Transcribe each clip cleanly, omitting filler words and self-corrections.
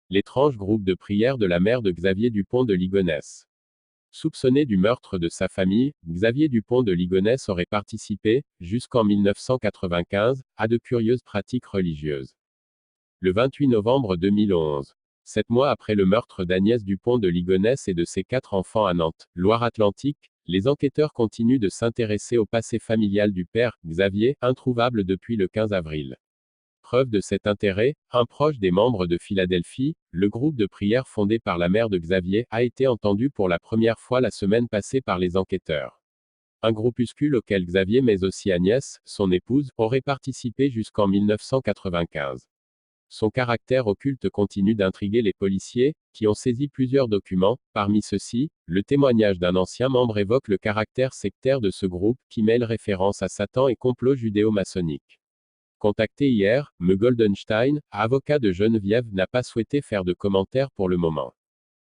L'étrange groupe de prière de la mère de Xavier Dupont de Ligonnès. Soupçonné du meurtre de sa famille, Xavier Dupont de Ligonnès aurait participé, jusqu'en 1995, à de curieuses pratiques religieuses. Le 28 novembre 2011. 7 mois après le meurtre d'Agnès Dupont de Ligonnès et de ses 4 enfants à Nantes, Loire-Atlantique, les enquêteurs continuent de s'intéresser au passé familial du père, Xavier, introuvable depuis le 15 avril. Preuve de cet intérêt, un proche des membres de Philadelphie, le groupe de prière fondé par la mère de Xavier, a été entendu pour la première fois la semaine passée par les enquêteurs. Un groupuscule auquel Xavier mais aussi Agnès, son épouse, aurait participé jusqu'en 1995. Son caractère occulte continue d'intriguer les policiers, qui ont saisi plusieurs documents. Parmi ceux-ci, le témoignage d'un ancien membre évoque le caractère sectaire de ce groupe, qui mêle référence à Satan et complot judéo-maçonnique. Contacté hier, M. Goldenstein, avocat de Geneviève, n'a pas souhaité faire de commentaires pour le moment.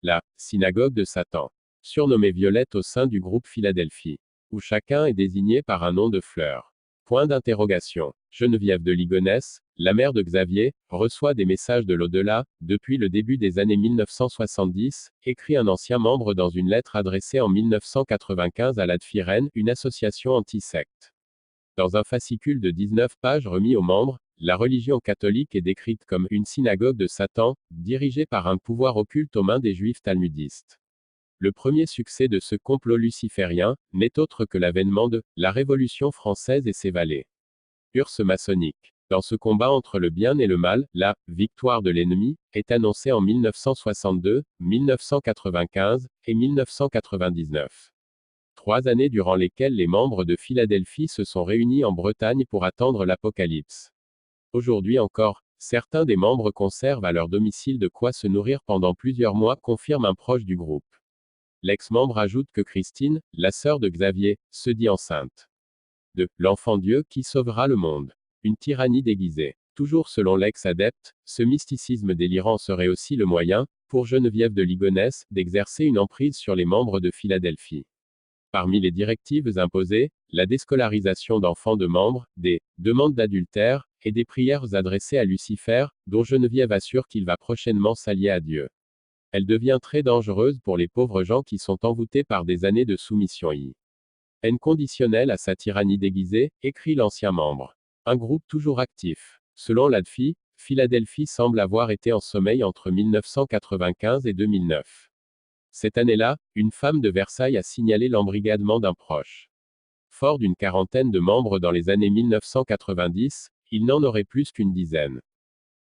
La synagogue de Satan, surnommée Violette au sein du groupe Philadelphie, où chacun est désigné par un nom de fleur. Point d'interrogation. Geneviève de Ligonnès, la mère de Xavier, reçoit des messages de l'au-delà, depuis le début des années 1970, écrit un ancien membre dans une lettre adressée en 1995 à l'Adfiren, une association anti-secte. Dans un fascicule de 19 pages remis aux membres, la religion catholique est décrite comme une synagogue de Satan, dirigée par un pouvoir occulte aux mains des juifs talmudistes. Le premier succès de ce complot luciférien n'est autre que l'avènement de la Révolution française et ses valets. Urse maçonnique. Dans ce combat entre le bien et le mal, la victoire de l'ennemi est annoncée en 1962, 1995 et 1999. 3 années durant lesquelles les membres de Philadelphie se sont réunis en Bretagne pour attendre l'Apocalypse. Aujourd'hui encore, certains des membres conservent à leur domicile de quoi se nourrir pendant plusieurs mois, confirme un proche du groupe. L'ex-membre ajoute que Christine, la sœur de Xavier, se dit enceinte de l'enfant Dieu qui sauvera le monde. Une tyrannie déguisée. Toujours selon l'ex-adepte, ce mysticisme délirant serait aussi le moyen, pour Geneviève de Ligonnès, d'exercer une emprise sur les membres de Philadelphie. Parmi les directives imposées, la déscolarisation d'enfants de membres, des demandes d'adultère, et des prières adressées à Lucifer, dont Geneviève assure qu'il va prochainement s'allier à Dieu. Elle devient très dangereuse pour les pauvres gens qui sont envoûtés par des années de soumission haine conditionnelle à sa tyrannie déguisée, écrit l'ancien membre. Un groupe toujours actif. Selon l'ADFI, Philadelphie semble avoir été en sommeil entre 1995 et 2009. Cette année-là, une femme de Versailles a signalé l'embrigadement d'un proche. Fort d'une quarantaine de membres dans les années 1990, il n'en aurait plus qu'une dizaine.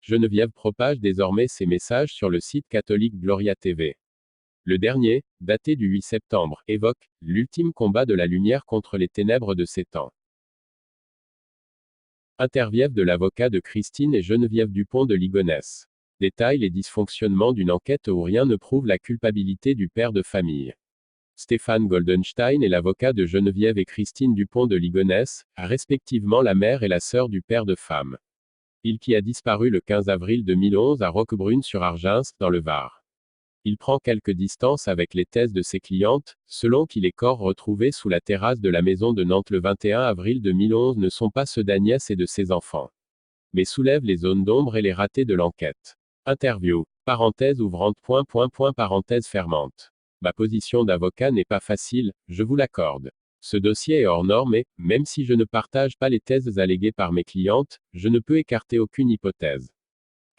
Geneviève propage désormais ses messages sur le site catholique Gloria TV. Le dernier, daté du 8 septembre, évoque l'ultime combat de la lumière contre les ténèbres de ces temps. Interview de l'avocat de Christine et Geneviève Dupont de Ligonnès. Détaille les dysfonctionnements d'une enquête où rien ne prouve la culpabilité du père de famille. Stéphane Goldenstein est l'avocat de Geneviève et Christine Dupont de Ligonnès, respectivement la mère et la sœur du père de femme. Il qui a disparu le 15 avril 2011 à Roquebrune-sur-Argens, dans le Var. Il prend quelques distances avec les thèses de ses clientes, selon qui les corps retrouvés sous la terrasse de la maison de Nantes le 21 avril 2011 ne sont pas ceux d'Agnès et de ses enfants. Mais soulèvent les zones d'ombre et les ratés de l'enquête. Interview. Parenthèse ouvrante. Parenthèse fermante. Ma position d'avocat n'est pas facile, je vous l'accorde. Ce dossier est hors norme et, même si je ne partage pas les thèses alléguées par mes clientes, je ne peux écarter aucune hypothèse.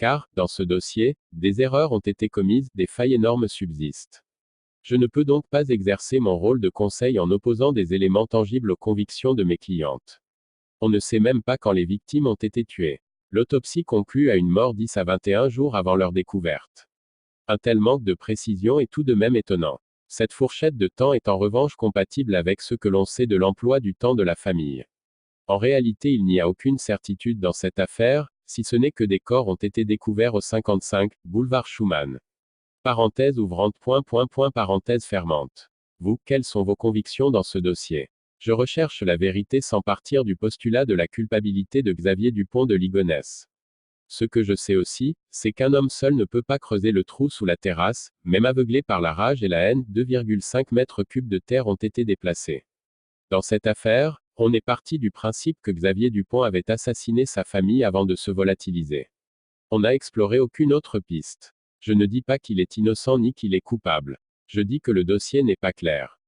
Car, dans ce dossier, des erreurs ont été commises, des failles énormes subsistent. Je ne peux donc pas exercer mon rôle de conseil en opposant des éléments tangibles aux convictions de mes clientes. On ne sait même pas quand les victimes ont été tuées. L'autopsie conclut à une mort 10 à 21 jours avant leur découverte. Un tel manque de précision est tout de même étonnant. Cette fourchette de temps est en revanche compatible avec ce que l'on sait de l'emploi du temps de la famille. En réalité, il n'y a aucune certitude dans cette affaire, si ce n'est que des corps ont été découverts au 55, boulevard Schumann. Parenthèse ouvrante. Parenthèse fermante. Vous, quelles sont vos convictions dans ce dossier? Je recherche la vérité sans partir du postulat de la culpabilité de Xavier Dupont de Ligonnès. Ce que je sais aussi, c'est qu'un homme seul ne peut pas creuser le trou sous la terrasse, même aveuglé par la rage et la haine, 2,5 mètres cubes de terre ont été déplacés. Dans cette affaire, on est parti du principe que Xavier Dupont avait assassiné sa famille avant de se volatiliser. On n'a exploré aucune autre piste. Je ne dis pas qu'il est innocent ni qu'il est coupable. Je dis que le dossier n'est pas clair.